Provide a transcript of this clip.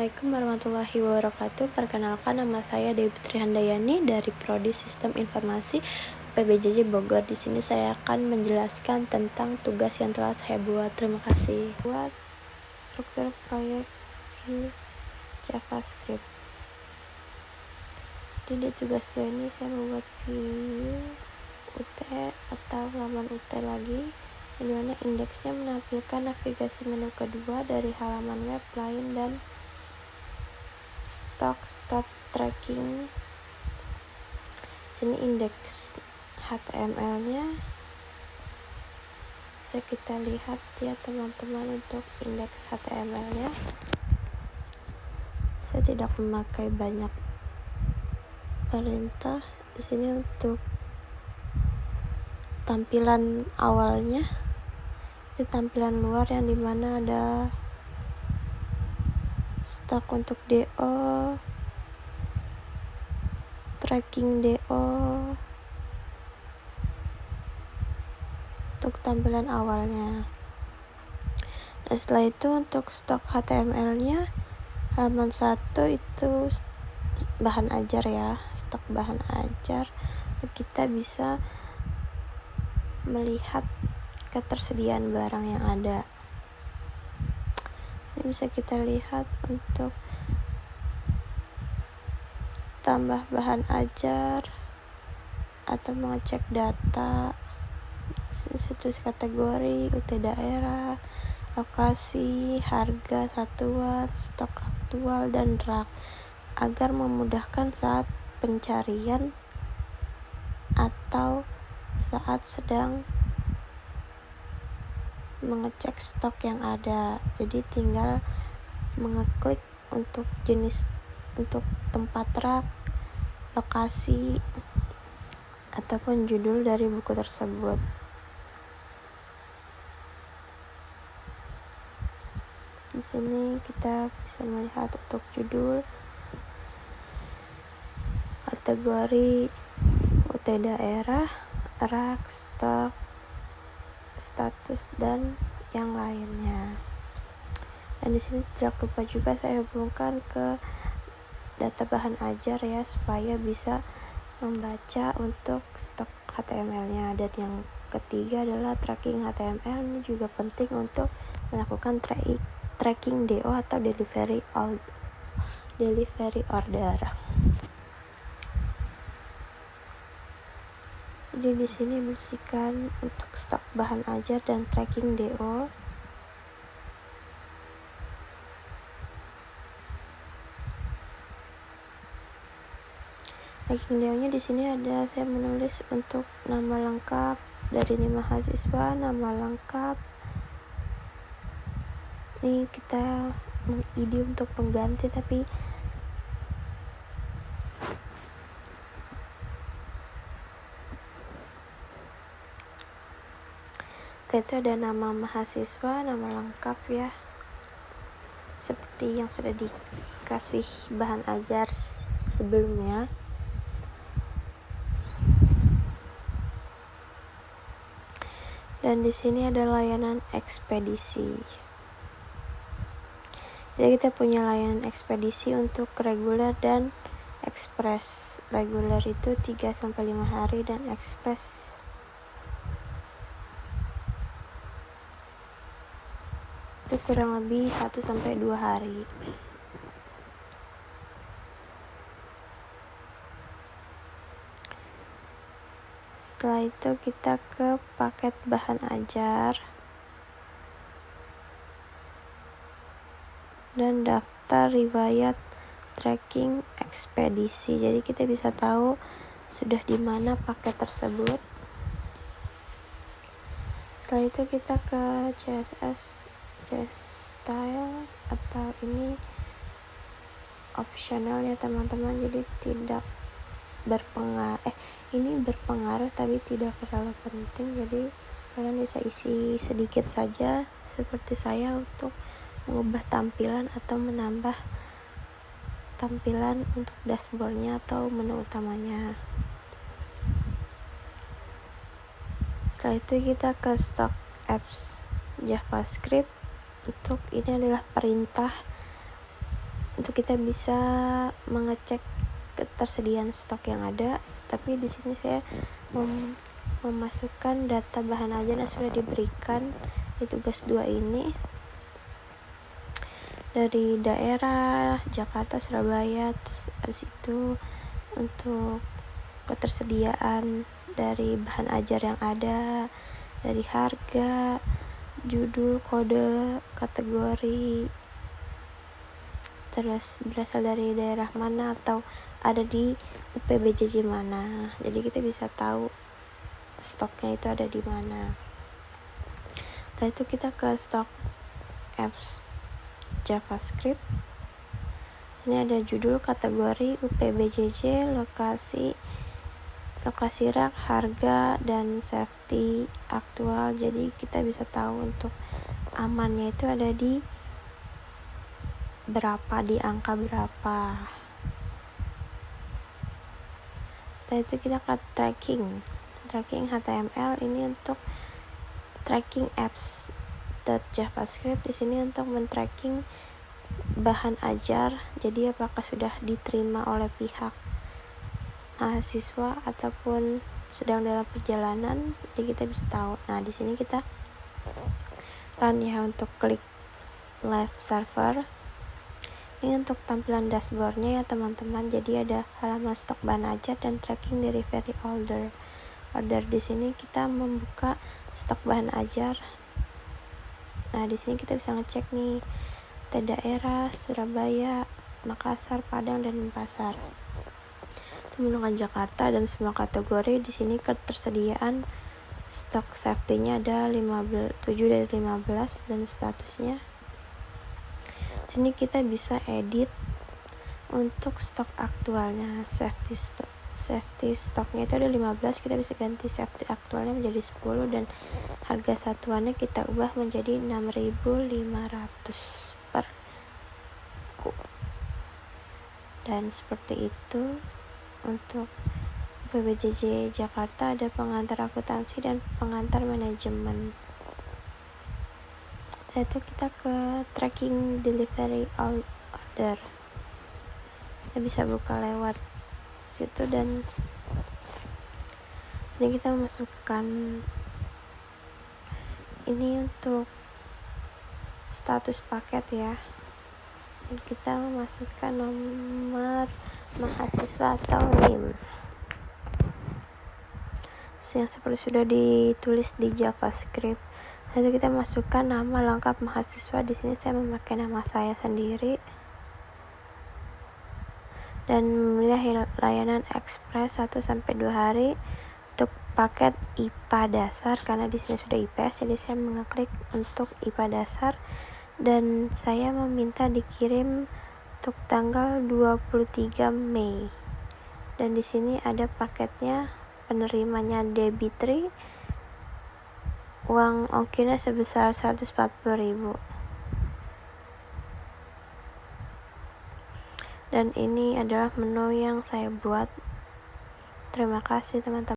Assalamualaikum warahmatullahi wabarakatuh. Perkenalkan, nama saya Dewi Putri Handayani dari Prodi Sistem Informasi PBJJ Bogor. Di sini saya akan menjelaskan tentang tugas yang telah saya buat. Terima kasih. Buat struktur proyek view JavaScript. Jadi di tugas 2 ini saya membuat view UT atau laman UT lagi, di mana indeksnya menampilkan navigasi menu kedua dari halaman web lain dan stock start tracking. Sini indeks HTML-nya. Bisa kita lihat ya teman-teman, untuk indeks HTML-nya. Saya tidak memakai banyak perintah di sini. Untuk tampilan awalnya itu tampilan luar yang dimana ada stok untuk DO, tracking DO untuk tampilan awalnya. Dan setelah itu untuk stok HTML-nya, halaman 1 itu bahan ajar ya, stok bahan ajar. Kita bisa melihat ketersediaan barang yang ada. Ini bisa kita lihat untuk tambah bahan ajar atau mengecek data, situs kategori, UT daerah, lokasi, harga satuan, stok aktual, dan rak, agar memudahkan saat pencarian atau saat sedang mengecek stok yang ada. Jadi tinggal mengeklik untuk jenis, untuk tempat rak, lokasi, ataupun judul dari buku tersebut. Di sini kita bisa melihat untuk judul, kategori, UT daerah, rak, stok, status, dan yang lainnya. Dan di sini tidak lupa juga saya hubungkan ke data bahan ajar ya, supaya bisa membaca untuk stok HTML-nya. Dan yang ketiga adalah tracking HTML. Ini juga penting untuk melakukan tracking DO atau delivery order. Jadi di sini bersihkan untuk stok bahan ajar dan tracking DO. Tracking DO-nya di sini ada, saya menulis untuk nama lengkap dari ini mahasiswa, nama lengkap. Ini kita mengide untuk pengganti, tapi itu ada nama mahasiswa, nama lengkap ya, seperti yang sudah dikasih bahan ajar sebelumnya. Dan di sini ada layanan ekspedisi. Jadi kita punya layanan ekspedisi untuk reguler dan ekspres. Reguler itu 3-5 hari dan ekspres itu kurang lebih 1-2 hari. Setelah itu kita ke paket bahan ajar dan daftar riwayat tracking ekspedisi. Jadi kita bisa tahu sudah di mana paket tersebut. Setelah itu kita ke CSS style, atau ini opsional ya teman-teman, jadi tidak berpengaruh, ini berpengaruh tapi tidak terlalu penting. Jadi kalian bisa isi sedikit saja seperti saya untuk mengubah tampilan atau menambah tampilan untuk dashboardnya atau menu utamanya. Setelah itu kita ke stock apps JavaScript. Untuk ini adalah perintah untuk kita bisa mengecek ketersediaan stok yang ada. Tapi di sini saya memasukkan data bahan ajar yang sudah diberikan di tugas 2 ini dari daerah Jakarta, Surabaya. Habis itu untuk ketersediaan dari bahan ajar yang ada, dari harga, judul, kode, kategori, terus berasal dari daerah mana atau ada di UPBJJ mana. Jadi kita bisa tahu stoknya itu ada di mana. Setelah itu kita ke stok apps JavaScript. Ini ada judul, kategori, UPBJJ, lokasi rak, harga, dan safety aktual. Jadi kita bisa tahu untuk amannya itu ada di berapa, di angka berapa. Setelah itu kita ke tracking HTML. Ini untuk tracking apps .javascript. Di sini untuk men-tracking bahan ajar, jadi apakah sudah diterima oleh pihak mahasiswa ataupun sedang dalam perjalanan. Jadi kita bisa tahu. Nah, di sini kita run ya untuk klik live server. Ini untuk tampilan dashboardnya ya teman-teman. Jadi ada halaman stok bahan ajar dan tracking delivery order. Di sini kita membuka stok bahan ajar. Nah, di sini kita bisa ngecek nih daerah Surabaya, Makassar, Padang, dan Denpasar. Menggunakan Jakarta dan semua kategori. Di sini ketersediaan stok safety-nya ada 7 dari 15 dan statusnya. Di sini kita bisa edit untuk stok aktualnya. Safety stoknya itu ada 15, kita bisa ganti safety aktualnya menjadi 10 dan harga satuannya kita ubah menjadi 6.500 per buku. Dan seperti itu. Untuk UPBJJ Jakarta ada pengantar akuntansi dan pengantar manajemen. Setelah itu kita ke tracking delivery order. Kita bisa buka lewat situ dan sini kita memasukkan ini untuk status paket ya. Dan kita memasukkan nomor mahasiswa atau NIM yang seperti sudah ditulis di JavaScript. Lalu kita masukkan nama lengkap mahasiswa. Di sini saya memakai nama saya sendiri dan memilih layanan ekspres 1-2 hari untuk paket IPA dasar karena di sini sudah IPS. Jadi saya mengeklik untuk IPA dasar dan saya meminta dikirim untuk tanggal 23 Mei. Dan di sini ada paketnya, penerimanya debitri, uang ongkirnya sebesar 140.000. Dan ini adalah menu yang saya buat. Terima kasih teman-teman.